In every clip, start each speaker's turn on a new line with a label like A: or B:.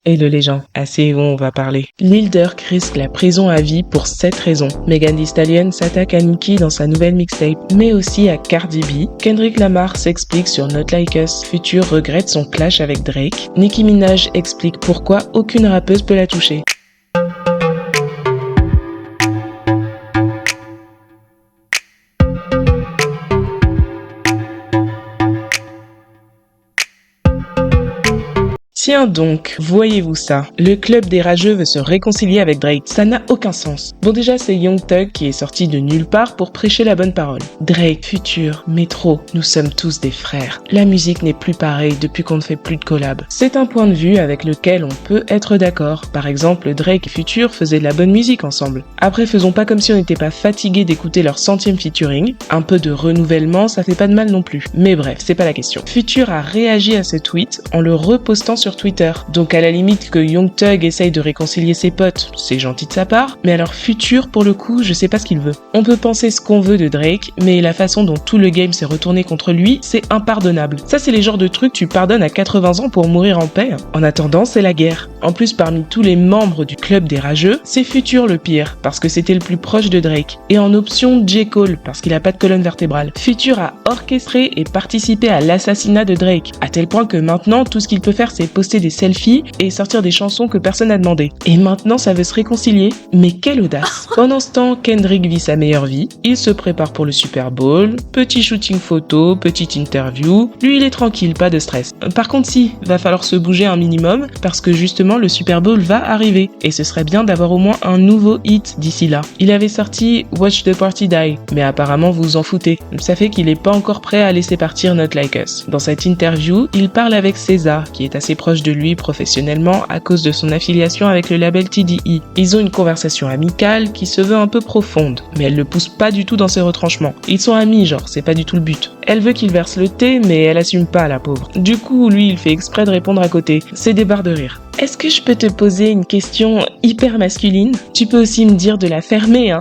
A: Hello les gens, assez où on va parler. Lil Durk risque la prison à vie pour 7 raisons. Megan Thee Stallion s'attaque à Nicki dans sa nouvelle mixtape, mais aussi à Cardi B. Kendrick Lamar s'explique sur Not Like Us. Future regrette son clash avec Drake. Nicki Minaj explique pourquoi aucune rappeuse peut la toucher. Tiens donc, voyez-vous ça? Le club des rageux veut se réconcilier avec Drake. Ça n'a aucun sens. Bon déjà, c'est Young Thug qui est sorti de nulle part pour prêcher la bonne parole. Drake, Future, Metro, nous sommes tous des frères. La musique n'est plus pareille depuis qu'on ne fait plus de collab. C'est un point de vue avec lequel on peut être d'accord. Par exemple, Drake et Future faisaient de la bonne musique ensemble. Après, faisons pas comme si on n'était pas fatigué d'écouter leur 100e featuring. Un peu de renouvellement, ça fait pas de mal non plus. Mais bref, c'est pas la question. Future a réagi à ce tweet en le repostant sur Twitter. Donc à la limite que Young Thug essaye de réconcilier ses potes, c'est gentil de sa part, mais alors Future, pour le coup, je sais pas ce qu'il veut. On peut penser ce qu'on veut de Drake, mais la façon dont tout le game s'est retourné contre lui, c'est impardonnable. Ça, c'est les genres de trucs que tu pardonnes à 80 ans pour mourir en paix. En attendant, c'est la guerre. En plus, parmi tous les membres du club des rageux, c'est Future le pire, parce que c'était le plus proche de Drake. Et en option, J. Cole, parce qu'il a pas de colonne vertébrale. Future a orchestré et participé à l'assassinat de Drake, à tel point que maintenant, tout ce qu'il peut faire, c'est poster des selfies et sortir des chansons que personne n'a demandé. Et maintenant, ça veut se réconcilier. Mais quelle audace! Pendant ce temps, Kendrick vit sa meilleure vie. Il se prépare pour le Super Bowl. Petit shooting photo, petite interview. Lui, il est tranquille, pas de stress. Par contre, si, va falloir se bouger un minimum parce que justement, le Super Bowl va arriver. Et ce serait bien d'avoir au moins un nouveau hit d'ici là. Il avait sorti Watch the Party Die, mais apparemment vous vous en foutez. Ça fait qu'il est pas encore prêt à laisser partir Not Like Us. Dans cette interview, il parle avec SZA, qui est assez proche de lui professionnellement à cause de son affiliation avec le label TDE. Ils ont une conversation amicale qui se veut un peu profonde, mais elle le pousse pas du tout dans ses retranchements. Ils sont amis, genre, c'est pas du tout le but. Elle veut qu'il verse le thé, mais elle assume pas, la pauvre. Du coup, lui, il fait exprès de répondre à côté. C'est des barres de rire. Est-ce que je peux te poser une question hyper masculine? Tu peux aussi me dire de la fermer, hein?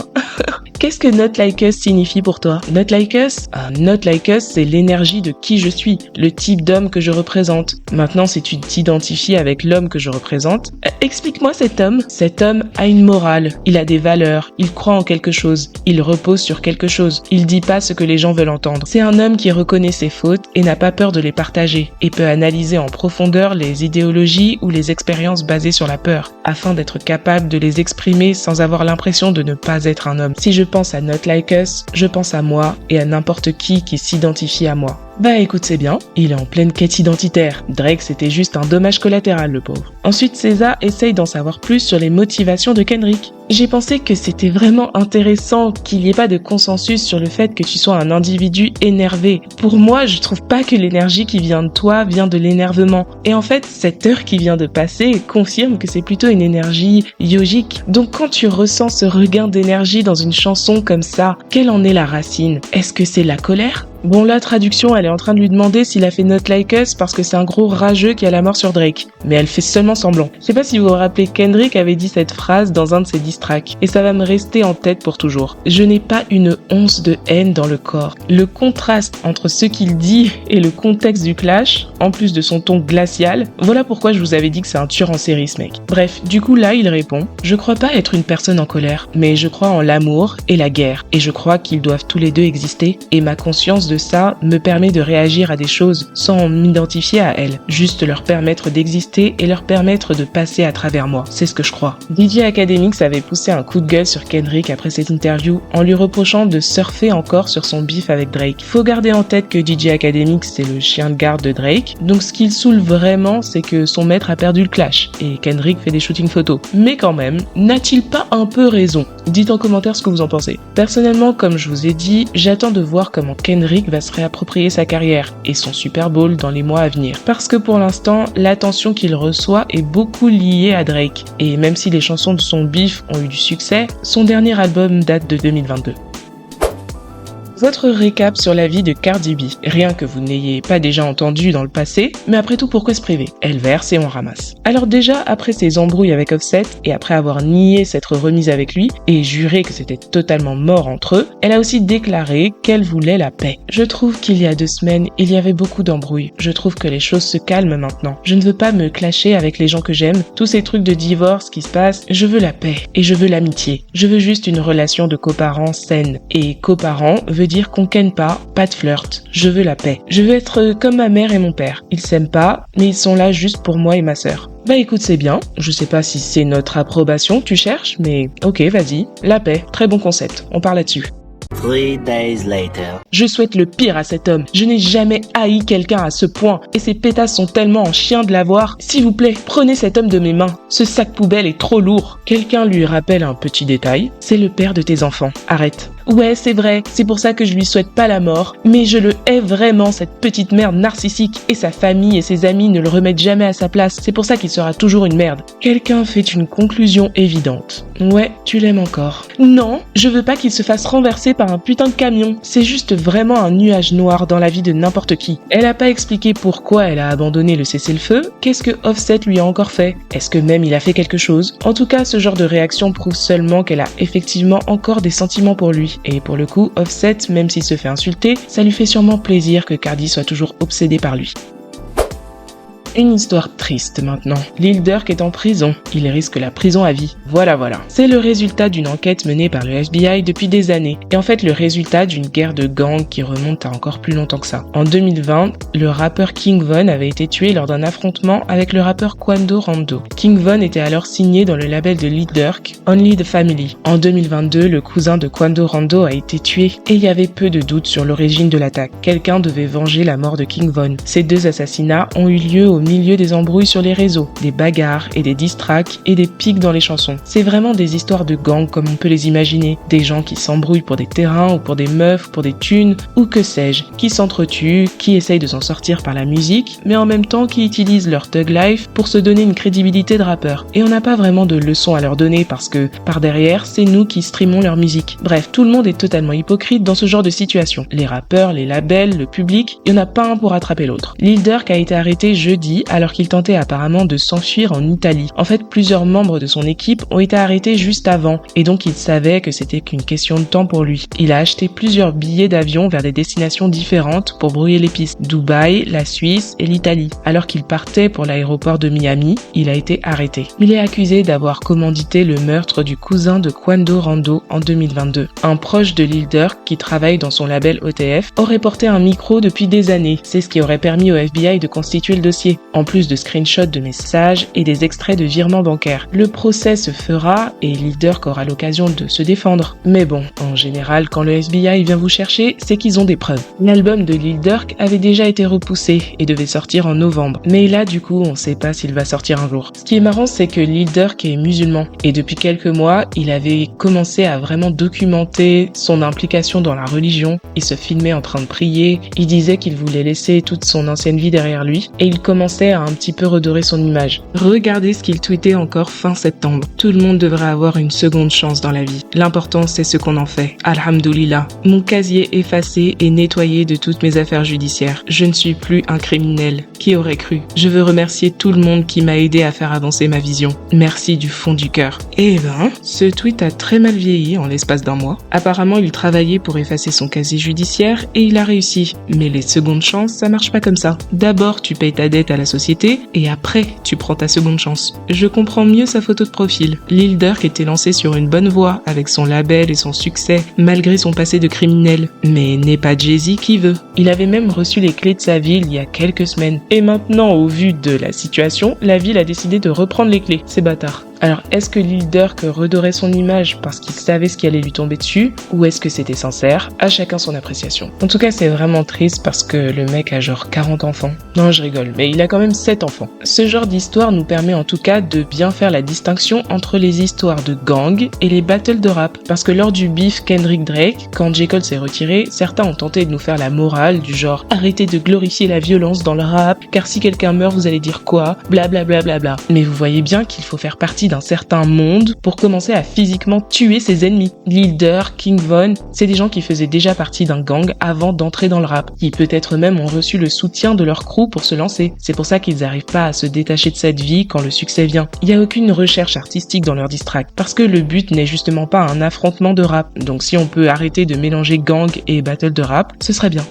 A: Qu'est-ce que Not Like Us signifie pour toi? Not Like Us? Not Like Us, c'est l'énergie de qui je suis, le type d'homme que je représente. Maintenant, si tu t'identifies avec l'homme que je représente, explique-moi cet homme. Cet homme a une morale, il a des valeurs, il croit en quelque chose, il repose sur quelque chose, il dit pas ce que les gens veulent entendre. C'est un homme qui reconnaît ses fautes et n'a pas peur de les partager, et peut analyser en profondeur les idéologies ou les expériences basées sur la peur, afin d'être capable de les exprimer sans avoir l'impression de ne pas être un homme. Si je pense à Not Like Us, je pense à moi et à n'importe qui s'identifie à moi. Bah écoute, c'est bien, il est en pleine quête identitaire. Drake, c'était juste un dommage collatéral, le pauvre. Ensuite, SZA essaye d'en savoir plus sur les motivations de Kendrick. J'ai pensé que c'était vraiment intéressant qu'il n'y ait pas de consensus sur le fait que tu sois un individu énervé. Pour moi, je trouve pas que l'énergie qui vient de toi vient de l'énervement. Et en fait, cette heure qui vient de passer confirme que c'est plutôt une énergie yogique. Donc quand tu ressens ce regain d'énergie dans une chanson comme ça, quelle en est la racine? Est-ce que c'est la colère? Bon, la traduction, elle est en train de lui demander s'il a fait Not Like Us parce que c'est un gros rageux qui a la mort sur Drake. Mais elle fait seulement semblant. Je sais pas si vous vous rappelez, Kendrick avait dit cette phrase dans un de ses diss tracks. Et ça va me rester en tête pour toujours. Je n'ai pas une once de haine dans le corps. Le contraste entre ce qu'il dit et le contexte du clash, en plus de son ton glacial, voilà pourquoi je vous avais dit que c'est un tueur en série, ce mec. Bref, du coup là, il répond « Je crois pas être une personne en colère, mais je crois en l'amour et la guerre. Et je crois qu'ils doivent tous les deux exister. Et ma conscience de ça me permet de réagir à des choses sans m'identifier à elles, juste leur permettre d'exister et leur permettre de passer à travers moi. C'est ce que je crois. » DJ Akademiks avait poussé un coup de gueule sur Kendrick après cette interview en lui reprochant de surfer encore sur son beef avec Drake. Faut garder en tête que DJ Akademiks c'est le chien de garde de Drake, donc ce qu'il saoule vraiment c'est que son maître a perdu le clash et Kendrick fait des shootings photos. Mais quand même, n'a-t-il pas un peu raison? Dites en commentaire ce que vous en pensez. Personnellement, comme je vous ai dit, j'attends de voir comment Kendrick va se réapproprier sa carrière et son Super Bowl dans les mois à venir. Parce que pour l'instant, l'attention qu'il reçoit est beaucoup liée à Drake. Et même si les chansons de son beef ont eu du succès, son dernier album date de 2022. Votre récap sur la vie de Cardi B. Rien que vous n'ayez pas déjà entendu dans le passé, mais après tout, pourquoi se priver? Elle verse et on ramasse. Alors déjà, après ses embrouilles avec Offset et après avoir nié s'être remise avec lui et juré que c'était totalement mort entre eux, elle a aussi déclaré qu'elle voulait la paix. Je trouve qu'il y a 2 semaines, il y avait beaucoup d'embrouilles. Je trouve que les choses se calment maintenant. Je ne veux pas me clasher avec les gens que j'aime. Tous ces trucs de divorce qui se passent, je veux la paix et je veux l'amitié. Je veux juste une relation de coparents saine. Et coparents veut dire qu'on ken pas de flirt. Je veux la paix. Je veux être comme ma mère et mon père. Ils s'aiment pas, mais ils sont là juste pour moi et ma sœur. Bah écoute, c'est bien. Je sais pas si c'est notre approbation que tu cherches, mais ok, vas-y. La paix, très bon concept. On part là-dessus.
B: 3 days later.
A: Je souhaite le pire à cet homme. Je n'ai jamais haï quelqu'un à ce point. Et ces pétasses sont tellement en chien de l'avoir. S'il vous plaît, prenez cet homme de mes mains. Ce sac poubelle est trop lourd. Quelqu'un lui rappelle un petit détail. C'est le père de tes enfants. Arrête. Ouais, c'est vrai, c'est pour ça que je lui souhaite pas la mort, mais je le hais vraiment, cette petite merde narcissique, et sa famille et ses amis ne le remettent jamais à sa place, c'est pour ça qu'il sera toujours une merde. Quelqu'un fait une conclusion évidente. Ouais, tu l'aimes encore. Non, je veux pas qu'il se fasse renverser par un putain de camion, c'est juste vraiment un nuage noir dans la vie de n'importe qui. Elle a pas expliqué pourquoi elle a abandonné le cessez-le-feu, qu'est-ce que Offset lui a encore fait? Est-ce que même il a fait quelque chose? En tout cas, ce genre de réaction prouve seulement qu'elle a effectivement encore des sentiments pour lui. Et pour le coup, Offset, même s'il se fait insulter, ça lui fait sûrement plaisir que Cardi soit toujours obsédée par lui. Une histoire triste maintenant. Lil Durk est en prison. Il risque la prison à vie. Voilà. C'est le résultat d'une enquête menée par le FBI depuis des années. Et en fait, le résultat d'une guerre de gangs qui remonte à encore plus longtemps que ça. En 2020, le rappeur King Von avait été tué lors d'un affrontement avec le rappeur Quando Rondo. King Von était alors signé dans le label de Lil Durk, Only the Family. En 2022, le cousin de Quando Rondo a été tué et il y avait peu de doutes sur l'origine de l'attaque. Quelqu'un devait venger la mort de King Von. Ces 2 assassinats ont eu lieu au milieu des embrouilles sur les réseaux, des bagarres et des diss tracks et des pics dans les chansons. C'est vraiment des histoires de gangs comme on peut les imaginer, des gens qui s'embrouillent pour des terrains ou pour des meufs, pour des thunes ou que sais-je, qui s'entretuent, qui essayent de s'en sortir par la musique, mais en même temps qui utilisent leur thug life pour se donner une crédibilité de rappeur. Et on n'a pas vraiment de leçons à leur donner parce que par derrière, c'est nous qui streamons leur musique. Bref, tout le monde est totalement hypocrite dans ce genre de situation. Les rappeurs, les labels, le public, il n'y en a pas un pour attraper l'autre. Lil Durk a été arrêté jeudi alors qu'il tentait apparemment de s'enfuir en Italie. En fait, plusieurs membres de son équipe ont été arrêtés juste avant, et donc il savait que c'était qu'une question de temps pour lui. Il a acheté plusieurs billets d'avion vers des destinations différentes pour brouiller les pistes. Dubaï, la Suisse et l'Italie. Alors qu'il partait pour l'aéroport de Miami, il a été arrêté. Il est accusé d'avoir commandité le meurtre du cousin de Quando Rondo en 2022. Un proche de Lil Durk, qui travaille dans son label OTF, aurait porté un micro depuis des années. C'est ce qui aurait permis au FBI de constituer le dossier. En plus de screenshots de messages et des extraits de virements bancaires. Le procès se fera et Lil Durk aura l'occasion de se défendre. Mais bon, en général, quand le FBI vient vous chercher, c'est qu'ils ont des preuves. L'album de Lil Durk avait déjà été repoussé et devait sortir en novembre. Mais là, du coup, on sait pas s'il va sortir un jour. Ce qui est marrant, c'est que Lil Durk est musulman et depuis quelques mois, il avait commencé à vraiment documenter son implication dans la religion. Il se filmait en train de prier, il disait qu'il voulait laisser toute son ancienne vie derrière lui et il commençait à un petit peu redorer son image. Regardez ce qu'il tweetait encore fin septembre. Tout le monde devrait avoir une seconde chance dans la vie. L'important, c'est ce qu'on en fait. Alhamdoulilah. Mon casier effacé et nettoyé de toutes mes affaires judiciaires. Je ne suis plus un criminel. Qui aurait cru? Je veux remercier tout le monde qui m'a aidé à faire avancer ma vision. Merci du fond du cœur. Eh ben, ce tweet a très mal vieilli en l'espace d'un mois. Apparemment, il travaillait pour effacer son casier judiciaire et il a réussi. Mais les secondes chances, ça marche pas comme ça. D'abord, tu payes ta dette à la société et après, tu prends ta seconde chance. Je comprends mieux sa photo de profil. Lil Durk était lancé sur une bonne voie avec son label et son succès, malgré son passé de criminel. Mais n'est pas Jay-Z qui veut. Il avait même reçu les clés de sa ville il y a quelques semaines. Et maintenant, au vu de la situation, la ville a décidé de reprendre les clés. C'est bâtard. Alors, est-ce que Lil Durk redorait son image parce qu'il savait ce qui allait lui tomber dessus, ou est-ce que c'était sincère? À chacun son appréciation. En tout cas, c'est vraiment triste parce que le mec a genre 40 enfants. Non, je rigole, mais il a quand même 7 enfants. Ce genre d'histoire nous permet en tout cas de bien faire la distinction entre les histoires de gang et les battles de rap. Parce que lors du beef Kendrick-Drake, quand J. Cole s'est retiré, certains ont tenté de nous faire la morale du genre arrêtez de glorifier la violence dans le rap, car si quelqu'un meurt, vous allez dire quoi? Blablabla. Mais vous voyez bien qu'il faut faire partie d'un certain monde pour commencer à physiquement tuer ses ennemis. Leader, King Von, c'est des gens qui faisaient déjà partie d'un gang avant d'entrer dans le rap, qui peut-être même ont reçu le soutien de leur crew pour se lancer. C'est pour ça qu'ils n'arrivent pas à se détacher de cette vie quand le succès vient. Il n'y a aucune recherche artistique dans leur diss track, parce que le but n'est justement pas un affrontement de rap. Donc si on peut arrêter de mélanger gang et battle de rap, ce serait bien.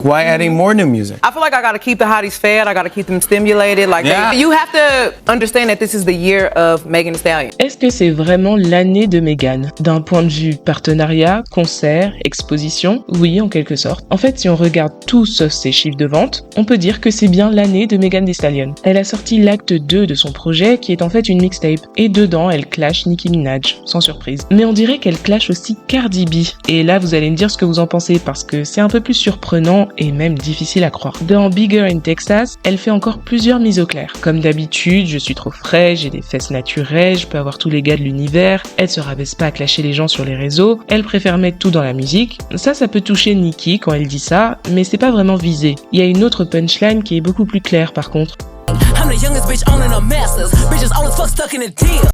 C: Why adding more new music?
D: I feel like I gotta keep the hotties fed. I gotta keep them stimulated. You have to understand that this is the year of Megan Thee Stallion.
A: Est-ce que c'est vraiment l'année de Megan? D'un point de vue partenariat, concert, exposition? Oui, en quelque sorte. En fait, si on regarde tout sauf ses chiffres de vente, on peut dire que c'est bien l'année de Megan Thee Stallion. Elle a sorti l'acte 2 de son projet, qui est en fait une mixtape. Et dedans, elle clash Nicki Minaj, sans surprise. Mais on dirait qu'elle clash aussi Cardi B. Et là, vous allez me dire ce que vous en pensez, parce que c'est un peu plus surprenant et même difficile à croire. Dans Bigger in Texas, elle fait encore plusieurs mises au clair. Comme d'habitude, je suis trop fraîche, j'ai des fesses naturelles, je peux avoir tous les gars de l'univers, elle se rabaisse pas à clasher les gens sur les réseaux, elle préfère mettre tout dans la musique. Ça peut toucher Nicki quand elle dit ça, mais c'est pas vraiment visé. Il y a une autre punchline qui est beaucoup plus claire par contre.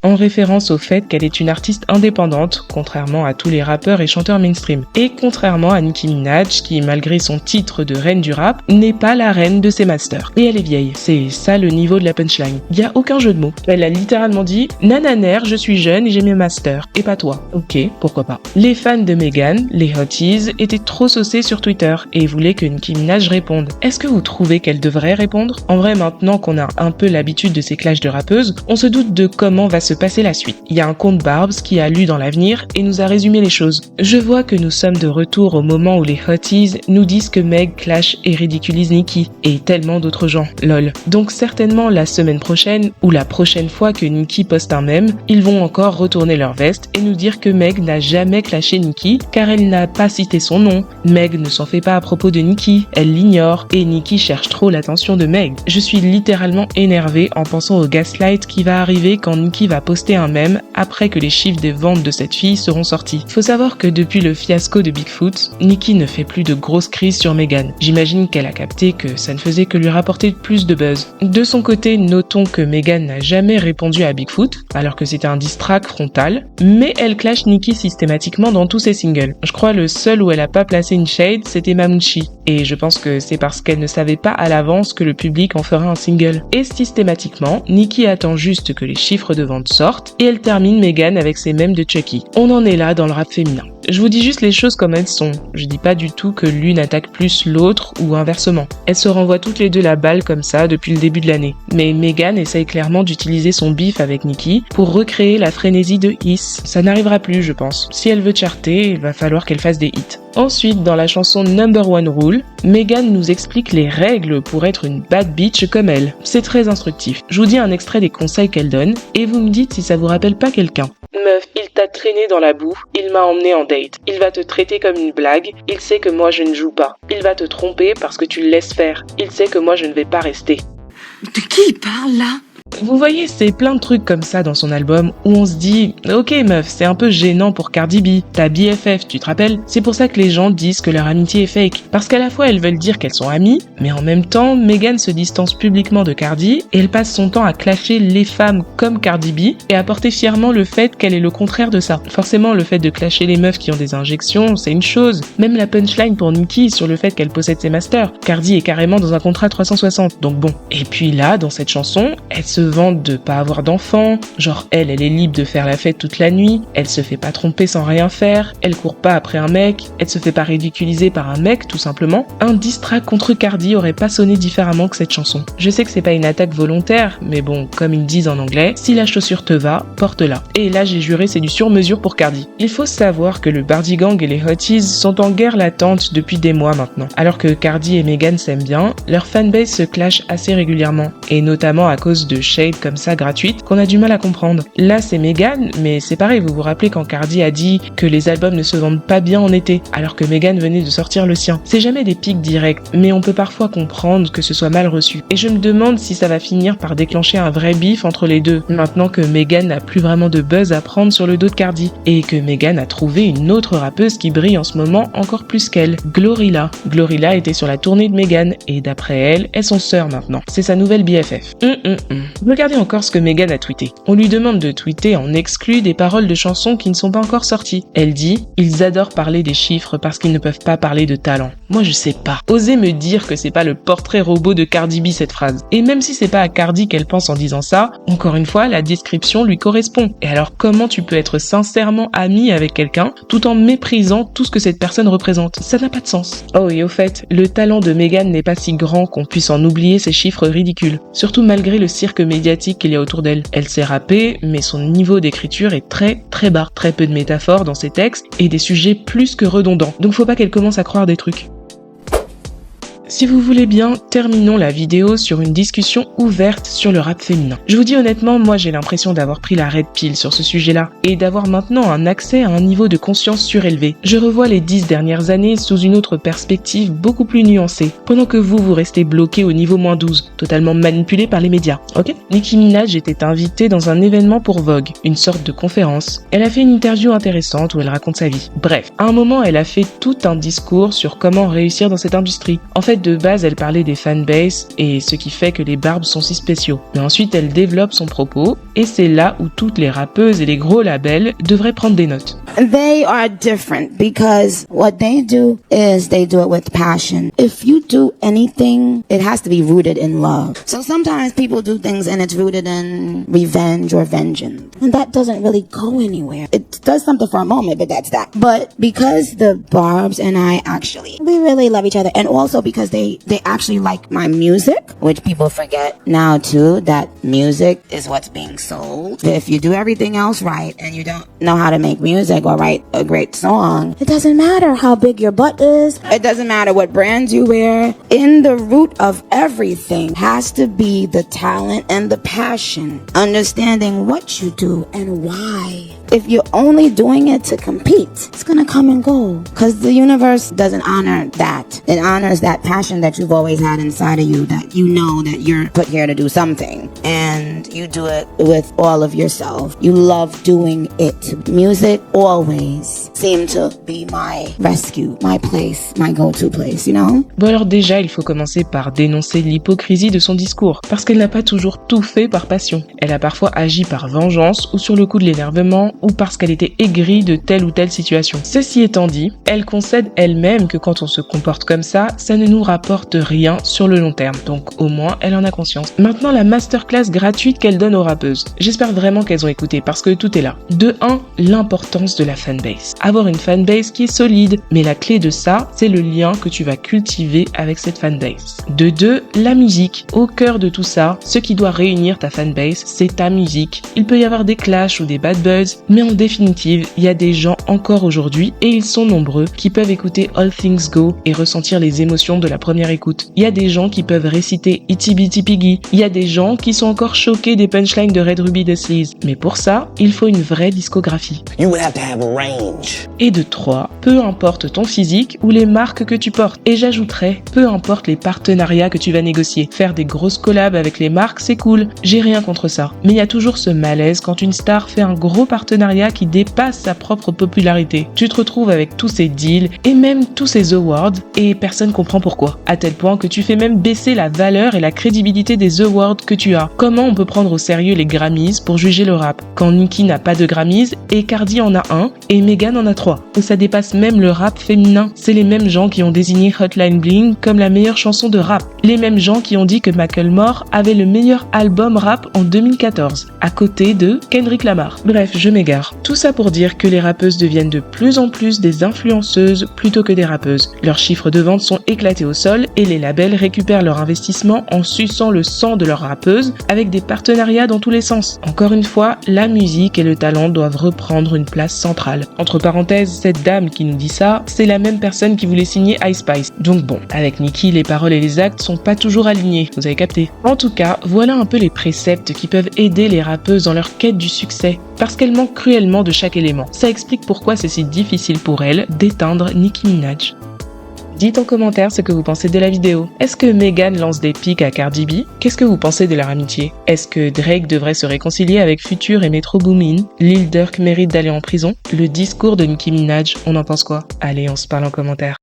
A: En référence au fait qu'elle est une artiste indépendante, contrairement à tous les rappeurs et chanteurs mainstream. Et contrairement à Nicki Minaj, qui malgré son titre de reine du rap, n'est pas la reine de ses masters. Et elle est vieille, c'est ça le niveau de la punchline. Il y a aucun jeu de mots. Elle a littéralement dit « Nananer, je suis jeune et j'ai mes masters, et pas toi. » Ok, pourquoi pas. Les fans de Megan, les hotties, étaient trop saucés sur Twitter et voulaient que Nicki Minaj réponde. Est-ce que vous trouvez qu'elle devrait répondre? En vrai, maintenant qu'on a un peu l'habitude de ces clashs de rappeuses, on se doute de comment va se passer la suite. Il y a un compte Barbs qui a lu dans l'avenir et nous a résumé les choses. Je vois que nous sommes de retour au moment où les hotties nous disent que Meg clash et ridiculise Nicki, et tellement d'autres gens, lol. Donc certainement la semaine prochaine, ou la prochaine fois que Nicki poste un mème, ils vont encore retourner leur veste et nous dire que Meg n'a jamais clashé Nicki, car elle n'a pas cité son nom. Meg ne s'en fait pas à propos de Nicki, elle l'ignore, et Nicki cherche trop l'attention de Meg. Je suis littéralement énervé en pensant au gaslight qui va arriver quand Nicki va poster un mème après que les chiffres des ventes de cette fille seront sortis. Faut savoir que depuis le fiasco de Bigfoot, Nicki ne fait plus de grosses crises sur Megan. J'imagine qu'elle a capté que ça ne faisait que lui rapporter plus de buzz. De son côté, notons que Megan n'a jamais répondu à Bigfoot, alors que c'était un diss track frontal, mais elle clash Nicki systématiquement dans tous ses singles. Je crois le seul où elle a pas placé une shade, c'était Mamuchi, et je pense que c'est parce qu'elle ne savait pas à l'avance que le public en ferait un single. Et systématiquement, Nicki attend juste que les chiffres de vente sortent et elle termine Megan avec ses mèmes de Chucky. On en est là dans le rap féminin. Je vous dis juste les choses comme elles sont. Je dis pas du tout que l'une attaque plus l'autre ou inversement. Elles se renvoient toutes les deux la balle comme ça depuis le début de l'année. Mais Megan essaye clairement d'utiliser son beef avec Nicki pour recréer la frénésie de Hiss. Ça n'arrivera plus, je pense. Si elle veut charter, il va falloir qu'elle fasse des hits. Ensuite, dans la chanson Number One Rule, Megan nous explique les règles pour être une bad bitch comme elle. C'est très instructif. Je vous dis un extrait des conseils qu'elle donne et vous me dites si ça vous rappelle pas quelqu'un. Meuf, il t'a traîné dans la boue, il m'a emmené en date. Il va te traiter comme une blague, il sait que moi je ne joue pas. Il va te tromper parce que tu le laisses faire. Il sait que moi je ne vais pas rester.
E: De qui il parle là ?
A: Vous voyez, c'est plein de trucs comme ça dans son album où on se dit « Ok meuf, c'est un peu gênant pour Cardi B, ta BFF, tu te rappelles ?» C'est pour ça que les gens disent que leur amitié est fake. Parce qu'à la fois elles veulent dire qu'elles sont amies, mais en même temps, Megan se distance publiquement de Cardi et elle passe son temps à clasher les femmes comme Cardi B et à porter fièrement le fait qu'elle est le contraire de ça. Forcément, le fait de clasher les meufs qui ont des injections, c'est une chose. Même la punchline pour Nicki sur le fait qu'elle possède ses masters. Cardi est carrément dans un contrat 360, donc bon. Et puis là, dans cette chanson, elle se vante de pas avoir d'enfants, genre elle est libre de faire la fête toute la nuit, elle se fait pas tromper sans rien faire, elle court pas après un mec, elle se fait pas ridiculiser par un mec tout simplement. Un diss track contre Cardi aurait pas sonné différemment que cette chanson. Je sais que c'est pas une attaque volontaire, mais bon, comme ils disent en anglais, si la chaussure te va, porte-la. Et là j'ai juré c'est du sur-mesure pour Cardi. Il faut savoir que le Bardi Gang et les Hotties sont en guerre latente depuis des mois maintenant. Alors que Cardi et Megan s'aiment bien, leur fanbase se clash assez régulièrement, et notamment à cause de shade comme ça gratuite qu'on a du mal à comprendre. Là c'est Megan, mais c'est pareil, vous vous rappelez quand Cardi a dit que les albums ne se vendent pas bien en été, alors que Megan venait de sortir le sien. C'est jamais des pics directs, mais on peut parfois comprendre que ce soit mal reçu. Et je me demande si ça va finir par déclencher un vrai bif entre les deux, maintenant que Megan n'a plus vraiment de buzz à prendre sur le dos de Cardi, et que Megan a trouvé une autre rappeuse qui brille en ce moment encore plus qu'elle, Glorilla. Glorilla était sur la tournée de Megan, et d'après elle, elles sont sœurs maintenant. C'est sa nouvelle BFF. Regardez encore ce que Megan a tweeté. On lui demande de tweeter en exclu des paroles de chansons qui ne sont pas encore sorties. Elle dit « Ils adorent parler des chiffres parce qu'ils ne peuvent pas parler de talent. » Moi je sais pas. Osez me dire que c'est pas le portrait robot de Cardi B cette phrase. Et même si c'est pas à Cardi qu'elle pense en disant ça, encore une fois, la description lui correspond. Et alors comment tu peux être sincèrement ami avec quelqu'un tout en méprisant tout ce que cette personne représente? Ça n'a pas de sens. Oh et au fait, le talent de Megan n'est pas si grand qu'on puisse en oublier ces chiffres ridicules. Surtout malgré le cirque médiatique qu'il y a autour d'elle. Elle sait rapper, mais son niveau d'écriture est très bas. Très peu de métaphores dans ses textes et des sujets plus que redondants. Donc faut pas qu'elle commence à croire des trucs. Si vous voulez bien, terminons la vidéo sur une discussion ouverte sur le rap féminin. Je vous dis honnêtement, moi j'ai l'impression d'avoir pris la red pill sur ce sujet-là et d'avoir maintenant un accès à un niveau de conscience surélevé. Je revois les 10 dernières années sous une autre perspective beaucoup plus nuancée, pendant que vous restez bloqué au niveau -12, totalement manipulé par les médias. Ok ? Nicki Minaj était invitée dans un événement pour Vogue, une sorte de conférence. Elle a fait une interview intéressante où elle raconte sa vie. Bref, à un moment elle a fait tout un discours sur comment réussir dans cette industrie. En fait, de base, elle parlait des fanbases et ce qui fait que les Barbs sont si spéciaux. Mais ensuite, elle développe son propos et c'est là où toutes les rappeuses et les gros labels devraient prendre des notes.
F: They are different because what they do is they do it with passion. If you do anything, it has to be rooted in love. So sometimes people do things and it's rooted in revenge or vengeance. And that doesn't really go anywhere. It does something for a moment, but that's that. But because the Barbs and I we really love each other. And also because they actually like my music, which people forget now too, that music is what's being sold. If you do everything else right and you don't know how to make music or write a great song, it doesn't matter how big your butt is. It doesn't matter what brands you wear. In the root of everything has to be the talent and the passion. Understanding what you do and why. If you're only doing it to compete, it's gonna come and go. Because the universe doesn't honor that. It honors that passion that you've always had inside of you, that you know that you're put here to do something. And you do it with all of yourself. You love doing it. Music always seemed to be my rescue, my place, my go-to place, you know?
A: Bon alors déjà, il faut commencer par dénoncer l'hypocrisie de son discours, parce qu'elle n'a pas toujours tout fait par passion. Elle a parfois agi par vengeance ou sur le coup de l'énervement ou parce qu'elle était aigrie de telle ou telle situation. Ceci étant dit, elle concède elle-même que quand on se comporte comme ça ne nous rapporte rien sur le long terme. Donc au moins, elle en a conscience. Maintenant, la masterclass gratuite qu'elle donne aux rappeuses. J'espère vraiment qu'elles ont écouté parce que tout est là. De 1, l'importance de la fanbase. Avoir une fanbase qui est solide, mais la clé de ça, c'est le lien que tu vas cultiver avec cette fanbase. De 2, la musique. Au cœur de tout ça, ce qui doit réunir ta fanbase, c'est ta musique. Il peut y avoir des clashs ou des bad buzz, mais en définitive, il y a des gens encore aujourd'hui, et ils sont nombreux, qui peuvent écouter All Things Go et ressentir les émotions de la première écoute. Il y a des gens qui peuvent réciter Itty Bitty Piggy. Il y a des gens qui sont encore choqués des punchlines de Red Ruby de Sleaze. Mais pour ça, il faut une vraie discographie.
B: You would have to have range.
A: Et de 3, peu importe ton physique ou les marques que tu portes. Et j'ajouterais, peu importe les partenariats que tu vas négocier. Faire des grosses collabs avec les marques, c'est cool. J'ai rien contre ça. Mais il y a toujours ce malaise quand une star fait un gros partenariat qui dépasse sa propre popularité. Tu te retrouves avec tous ces deals et même tous ces awards et personne comprend pourquoi. À tel point que tu fais même baisser la valeur et la crédibilité des awards que tu as. Comment on peut prendre au sérieux les Grammys pour juger le rap quand Nicki n'a pas de Grammys et Cardi en a un et Megan en a 3. Et ça dépasse même le rap féminin. C'est les mêmes gens qui ont désigné Hotline Bling comme la meilleure chanson de rap. Les mêmes gens qui ont dit que Macklemore avait le meilleur album rap en 2014, à côté de Kendrick Lamar. Bref, je m'égare. Tout ça pour dire que les rappeuses deviennent de plus en plus des influenceuses plutôt que des rappeuses. Leurs chiffres de vente sont éclatés au sol et les labels récupèrent leur investissement en suçant le sang de leurs rappeuses avec des partenariats dans tous les sens. Encore une fois, la musique et le talent doivent reprendre une place centrale. Entre parenthèses, cette dame qui nous dit ça, c'est la même personne qui voulait signer Ice Spice. Donc bon, avec Nicki, les paroles et les actes sont pas toujours alignés, vous avez capté. En tout cas, voilà un peu les préceptes qui peuvent aider les rappeuses dans leur quête du succès, parce qu'elles manquent cruellement de chaque élément. Ça explique pourquoi c'est si difficile pour elles d'éteindre Nicki Minaj. Dites en commentaire ce que vous pensez de la vidéo. Est-ce que Megan lance des pics à Cardi B? Qu'est-ce que vous pensez de leur amitié? Est-ce que Drake devrait se réconcilier avec Future et Metro Boomin? Lil Durk mérite d'aller en prison? Le discours de Nicki Minaj, on en pense quoi? Allez, on se parle en commentaire.